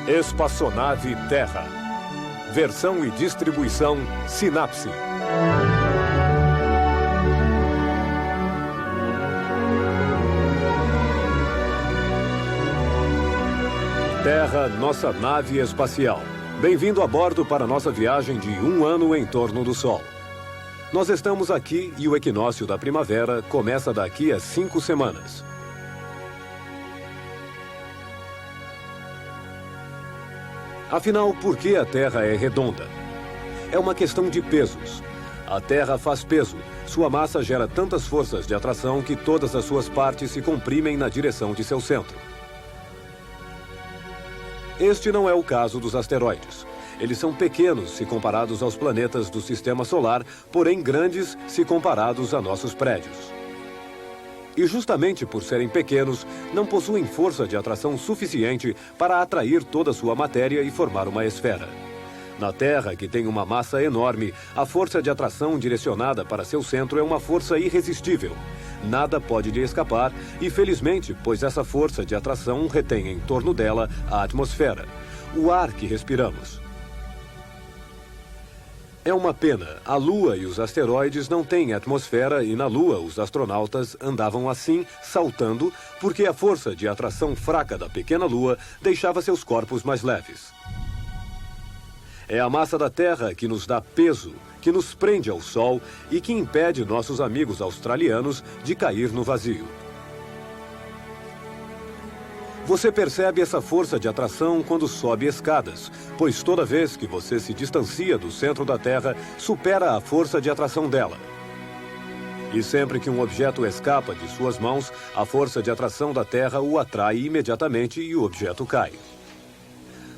Espaçonave Terra. Versão e distribuição Sinapse. Terra, nossa nave espacial. Bem-vindo a bordo para nossa viagem de 1 ano em torno do Sol. Nós estamos aqui e o equinócio da primavera começa daqui a 5 semanas. Afinal, por que a Terra é redonda? É uma questão de pesos. A Terra faz peso. Sua massa gera tantas forças de atração que todas as suas partes se comprimem na direção de seu centro. Este não é o caso dos asteroides. Eles são pequenos se comparados aos planetas do Sistema Solar, porém grandes se comparados a nossos prédios. E justamente por serem pequenos, não possuem força de atração suficiente para atrair toda a sua matéria e formar uma esfera. Na Terra, que tem uma massa enorme, a força de atração direcionada para seu centro é uma força irresistível. Nada pode lhe escapar e, felizmente, pois essa força de atração retém em torno dela a atmosfera, o ar que respiramos. É uma pena, a Lua e os asteroides não têm atmosfera e na Lua os astronautas andavam assim, saltando, porque a força de atração fraca da pequena Lua deixava seus corpos mais leves. É a massa da Terra que nos dá peso, que nos prende ao Sol e que impede nossos amigos australianos de cair no vazio. Você percebe essa força de atração quando sobe escadas, pois toda vez que você se distancia do centro da Terra, supera a força de atração dela. E sempre que um objeto escapa de suas mãos, a força de atração da Terra o atrai imediatamente e o objeto cai.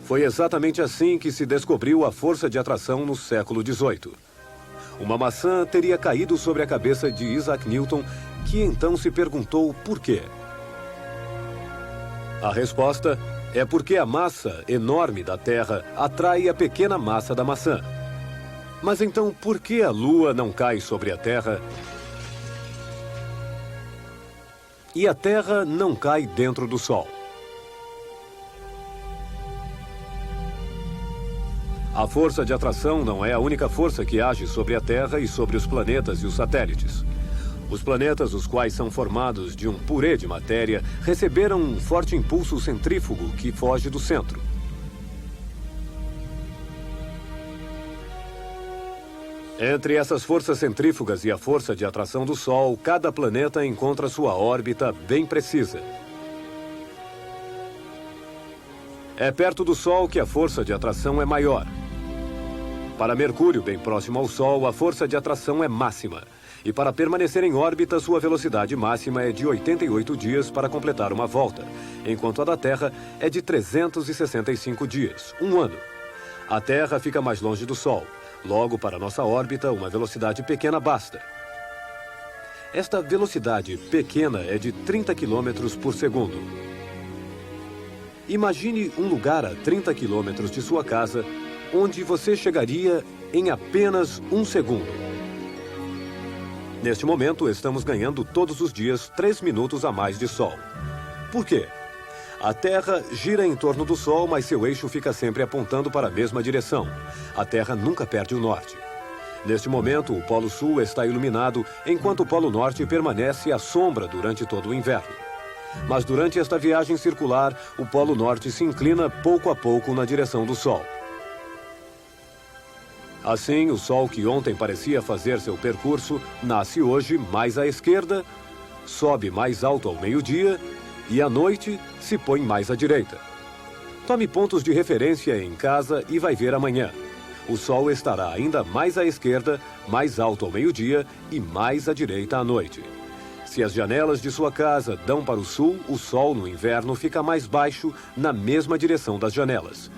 Foi exatamente assim que se descobriu a força de atração no século XVIII. Uma maçã teria caído sobre a cabeça de Isaac Newton, que então se perguntou por quê. A resposta é porque a massa enorme da Terra atrai a pequena massa da maçã. Mas então, por que a Lua não cai sobre a Terra? E a Terra não cai dentro do Sol? A força de atração não é a única força que age sobre a Terra e sobre os planetas e os satélites. Os planetas, os quais são formados de um purê de matéria, receberam um forte impulso centrífugo que foge do centro. Entre essas forças centrífugas e a força de atração do Sol, cada planeta encontra sua órbita bem precisa. É perto do Sol que a força de atração é maior. Para Mercúrio, bem próximo ao Sol, a força de atração é máxima. E para permanecer em órbita, sua velocidade máxima é de 88 dias para completar uma volta, enquanto a da Terra é de 365 dias, 1 ano. A Terra fica mais longe do Sol. Logo, para nossa órbita, uma velocidade pequena basta. Esta velocidade pequena é de 30 km por segundo. Imagine um lugar a 30 km de sua casa, onde você chegaria em apenas 1 segundo. Neste momento, estamos ganhando todos os dias 3 minutos a mais de Sol. Por quê? A Terra gira em torno do Sol, mas seu eixo fica sempre apontando para a mesma direção. A Terra nunca perde o norte. Neste momento, o Polo Sul está iluminado, enquanto o Polo Norte permanece à sombra durante todo o inverno. Mas durante esta viagem circular, o Polo Norte se inclina pouco a pouco na direção do Sol. Assim, o Sol que ontem parecia fazer seu percurso, nasce hoje mais à esquerda, sobe mais alto ao meio-dia e à noite se põe mais à direita. Tome pontos de referência em casa e vai ver amanhã. O Sol estará ainda mais à esquerda, mais alto ao meio-dia e mais à direita à noite. Se as janelas de sua casa dão para o sul, o Sol no inverno fica mais baixo na mesma direção das janelas.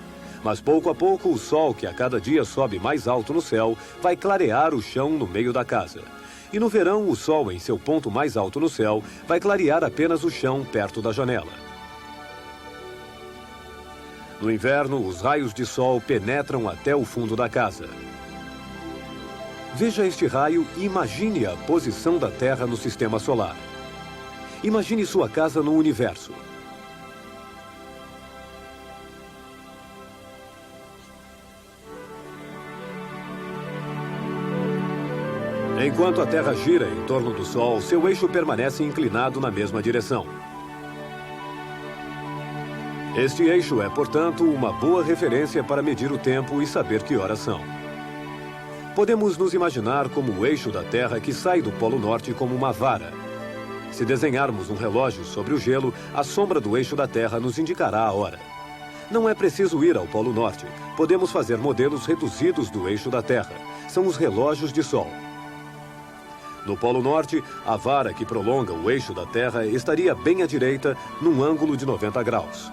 Mas pouco a pouco, o Sol, que a cada dia sobe mais alto no céu, vai clarear o chão no meio da casa. E no verão, o Sol, em seu ponto mais alto no céu, vai clarear apenas o chão perto da janela. No inverno, os raios de Sol penetram até o fundo da casa. Veja este raio e imagine a posição da Terra no Sistema Solar. Imagine sua casa no universo. Enquanto a Terra gira em torno do Sol, seu eixo permanece inclinado na mesma direção. Este eixo é, portanto, uma boa referência para medir o tempo e saber que horas são. Podemos nos imaginar como o eixo da Terra que sai do Polo Norte como uma vara. Se desenharmos um relógio sobre o gelo, a sombra do eixo da Terra nos indicará a hora. Não é preciso ir ao Polo Norte. Podemos fazer modelos reduzidos do eixo da Terra. São os relógios de sol. No Polo Norte, a vara que prolonga o eixo da Terra estaria bem à direita, num ângulo de 90 graus.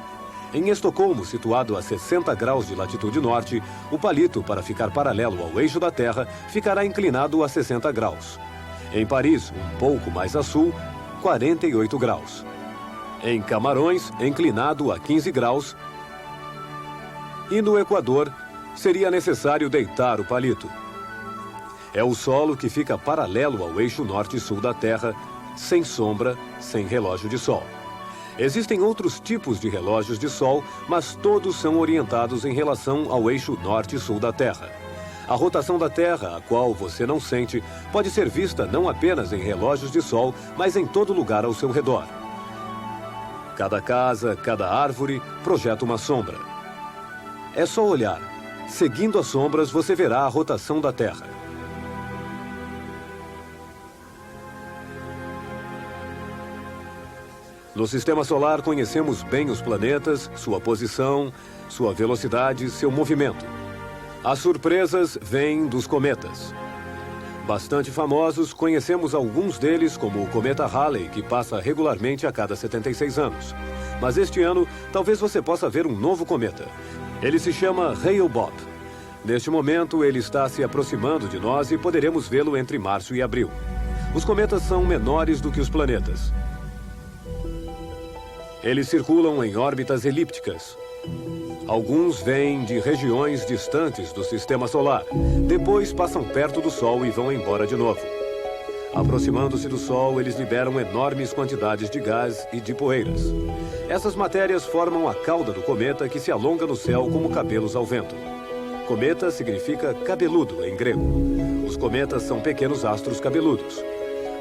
Em Estocolmo, situado a 60 graus de latitude norte, o palito, para ficar paralelo ao eixo da Terra, ficará inclinado a 60 graus. Em Paris, um pouco mais a sul, 48 graus. Em Camarões, inclinado a 15 graus. E no Equador, seria necessário deitar o palito. É o solo que fica paralelo ao eixo norte e sul da Terra, sem sombra, sem relógio de sol. Existem outros tipos de relógios de sol, mas todos são orientados em relação ao eixo norte e sul da Terra. A rotação da Terra, a qual você não sente, pode ser vista não apenas em relógios de sol, mas em todo lugar ao seu redor. Cada casa, cada árvore projeta uma sombra. É só olhar. Seguindo as sombras, você verá a rotação da Terra. No Sistema Solar, conhecemos bem os planetas, sua posição, sua velocidade, seu movimento. As surpresas vêm dos cometas. Bastante famosos, conhecemos alguns deles, como o cometa Halley, que passa regularmente a cada 76 anos. Mas este ano, talvez você possa ver um novo cometa. Ele se chama Hale-Bopp. Neste momento, ele está se aproximando de nós e poderemos vê-lo entre março e abril. Os cometas são menores do que os planetas. Eles circulam em órbitas elípticas. Alguns vêm de regiões distantes do Sistema Solar. Depois passam perto do Sol e vão embora de novo. Aproximando-se do Sol, eles liberam enormes quantidades de gás e de poeiras. Essas matérias formam a cauda do cometa, que se alonga no céu como cabelos ao vento. Cometa significa cabeludo em grego. Os cometas são pequenos astros cabeludos.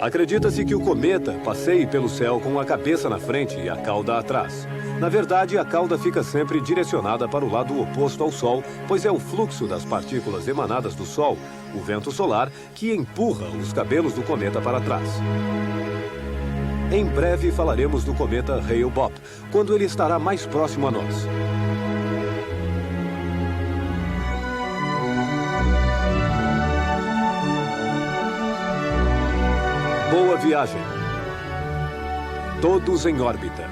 Acredita-se que o cometa passeie pelo céu com a cabeça na frente e a cauda atrás. Na verdade, a cauda fica sempre direcionada para o lado oposto ao Sol, pois é o fluxo das partículas emanadas do Sol, o vento solar, que empurra os cabelos do cometa para trás. Em breve falaremos do cometa Hale-Bopp, quando ele estará mais próximo a nós. Boa viagem. Todos em órbita.